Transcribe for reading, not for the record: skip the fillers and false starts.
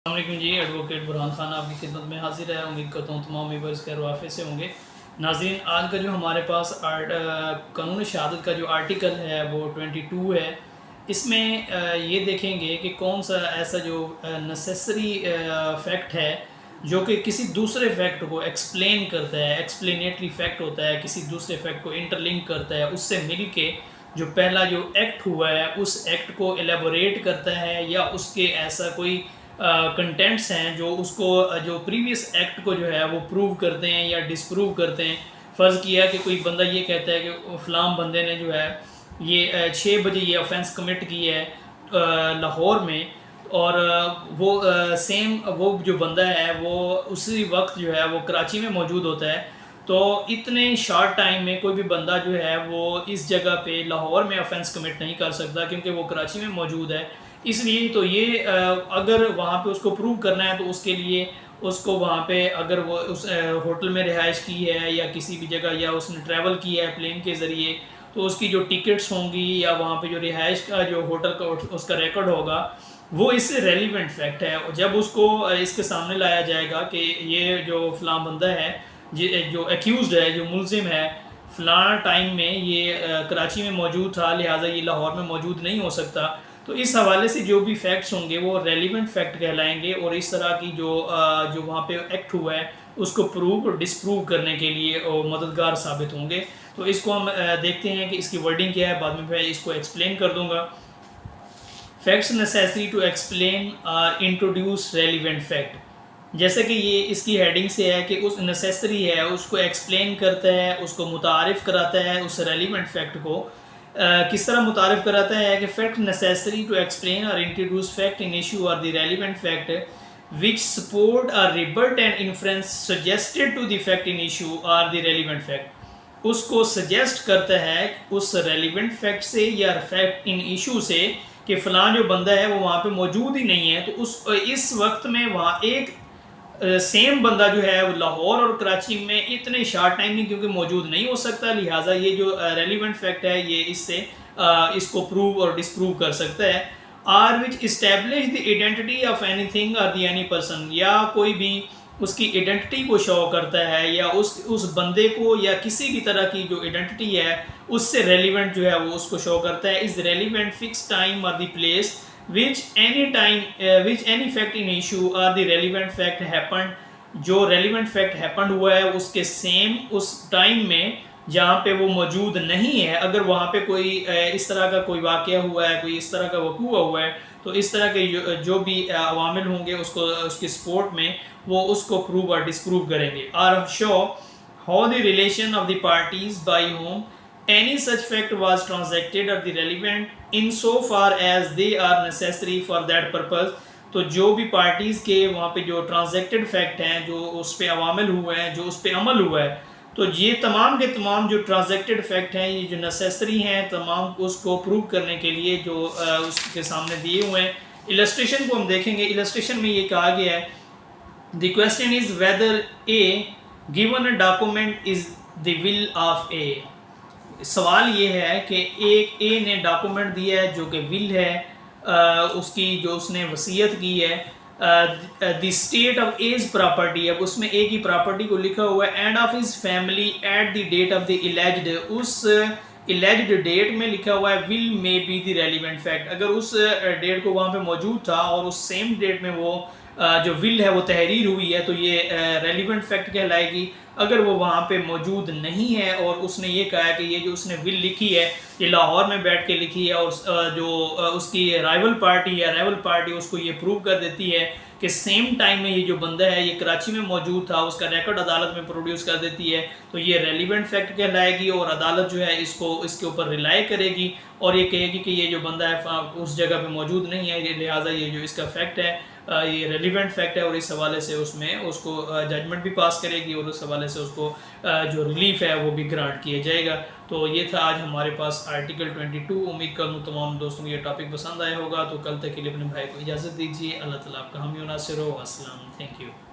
अस्सलाम जी। एडवोकेट बुरहान खान आपकी खिदमत में हाजिर है। उम्मीद करता हूँ तमाम व्यूअर्स खैर वाफ़े से होंगे। नाज़रीन, आज का जो हमारे पास कानून शहादत का जो आर्टिकल है वो 22 है। इसमें ये देखेंगे कि कौन सा ऐसा जो नेसेसरी फैक्ट है जो कि किसी दूसरे फैक्ट को एक्सप्लेन करता है, एक्सप्लेनेटरी फैक्ट होता है, किसी दूसरे फैक्ट को इंटरलिंक करता है, उससे मिल के जो पहला जो एक्ट हुआ है उस एक्ट को एलेबोरेट करता है या उसके ऐसा कोई कंटेंट्स हैं जो उसको जो प्रीवियस एक्ट को जो है वो प्रूव करते हैं या डिसप्रूव करते हैं। फ़र्ज़ किया कि कोई बंदा ये कहता है कि फ़लाँ बंदे ने जो है ये 6 बजे ये ऑफेंस कमिट की है लाहौर में, और वो सेम वो जो बंदा है वो उसी वक्त जो है वो कराची में मौजूद होता है। तो इतने शॉर्ट टाइम में कोई भी बंदा जो है वो इस जगह पे लाहौर में ऑफेंस कमिट नहीं कर सकता क्योंकि वो कराची में मौजूद है। इसलिए तो ये अगर वहाँ पे उसको प्रूव करना है तो उसके लिए उसको वहाँ पे अगर वो उस होटल में रिहाइश की है या किसी भी जगह या उसने ट्रैवल किया है प्लेन के ज़रिए, तो उसकी जो टिकट्स होंगी या वहाँ पे जो रिहाइश का जो होटल का उसका रिकॉर्ड होगा वो इससे रेलिवेंट फैक्ट है। और जब उसको इसके सामने लाया जाएगा कि ये जो फ़लाँ बंदा है जो एक्यूज़ड है, जो मुलजिम है, फ़लाँ टाइम में ये कराची में मौजूद था, लिहाजा ये लाहौर में मौजूद नहीं हो सकता, तो इस हवाले से जो भी फैक्ट्स होंगे वो रेलिवेंट फैक्ट कहलाएंगे और इस तरह की जो वहाँ पे एक्ट हुआ है उसको प्रूव और डिसप्रूव करने के लिए मददगार साबित होंगे। तो इसको हम देखते हैं कि इसकी वर्डिंग क्या है, बाद में मैं इसको एक्सप्लेन कर दूँगा। Facts necessary to explain or introduce relevant fact. जैसे कि ये इसकी हेडिंग से है कि उस नेसेसरी है उसको एक्सप्लेन करता है, उसको मुतारिफ़ कराता है उस रेलिवेंट फैक्ट को। किस तरह मुतारिफ़ कराता है कि fact necessary to explain or introduce fact in issue or the relevant fact which support or rebut and inference suggested to the fact in issue or the relevant fact. उसको suggest करता है उस रेलिवेंट फैक्ट से या fact in issue से कि फ़लाँ जो बंदा है वो वहाँ पे मौजूद ही नहीं है, तो उस इस वक्त में वहाँ एक सेम बंदा जो है वो लाहौर और कराची में इतने शार्ट टाइम में क्योंकि मौजूद नहीं हो सकता, लिहाजा ये जो रेलिवेंट फैक्ट है ये इससे इसको प्रूव और डिसप्रूव कर सकता है। Or which establish the identity of anything और द एनी पर्सन, या कोई भी उसकी आइडेंटिटी को शो करता है या उस बंदे को या किसी भी तरह की जो आइडेंटिटी है उससे रेलिवेंट जो है वो उसको शो करता है। इज़ रेलिवेंट फिक्स टाइम और the place which any fact in issue or the relevant fact happened, जो relevant fact happened हुआ है उसके सेम उस टाइम में जहाँ पे वो मौजूद नहीं है। अगर वहाँ पे कोई इस तरह का कोई वाक़या हुआ है, कोई इस तरह का वक़ूआ हुआ है, तो इस तरह के जो भी अवामिल होंगे उसको उसकी सपोर्ट में वो उसको प्रूव और डिसप्रूव करेंगे। और show how the relation of the parties by home any such fact was transacted or the relevant in so far as they are necessary for that purpose। तो जो भी पार्टीज़ के वहाँ पे जो ट्रांजैक्टेड फैक्ट हैं, जो उस पर अवामिल हुए हैं, जो उस पर अमल हुआ है, तो ये तमाम के तमाम जो ट्रांजैक्टेड फैक्ट हैं, ये जो नेसेसरी हैं तमाम उसको प्रूव करने के लिए जो उसके सामने दिए हुए हैं। इलस्ट्रेशन को हम देखेंगे। इलस्ट्रेशन में ये कहा गया है the question is whether A given a document is the will of A. सवाल ये है कि एक ए ने डॉक्यूमेंट दिया है जो कि विल है उसकी, जो उसने वसीयत की है the state of A's property. अब उसमें ए की प्रॉपर्टी को लिखा हुआ है and of his family at the date of the alleged, उस इलेज्ड डेट में लिखा हुआ है will may be the relevant fact. अगर उस डेट को वहाँ पे मौजूद था और उस सेम डेट में वो जो विल है वो तहरीर हुई है तो ये रेलिवेंट फैक्ट कहलाएगी। अगर वो वहाँ पे मौजूद नहीं है और उसने ये कहा है कि ये जो उसने विल लिखी है ये लाहौर में बैठ के लिखी है और जो उसकी राइवल पार्टी उसको ये प्रूव कर देती है कि सेम टाइम में ये जो बंदा है ये कराची में मौजूद था, उसका रिकॉर्ड अदालत में प्रोड्यूस कर देती है, तो ये रेलिवेंट फैक्ट कहलाएगी और अदालत जो है इसके ऊपर रिलाई करेगी और ये कहेगी कि ये जो बंदा है उस जगह पे मौजूद नहीं है, लिहाजा ये जो इसका फैक्ट है ये रेलिवेंट फैक्ट है और इस हवाले से उसमें उसको जजमेंट भी पास करेगी और उस हवाले से उसको जो रिलीफ है वो भी ग्रांट किया जाएगा। तो ये था आज हमारे पास आर्टिकल 22। उम्मीद करूँ तमाम दोस्तों को ये टॉपिक पसंद आया होगा। तो कल तक के लिए अपने भाई को इजाज़त दीजिए। अल्लाह ताला आपका हामी नासिर हो। अस्सलाम, थैंक यू।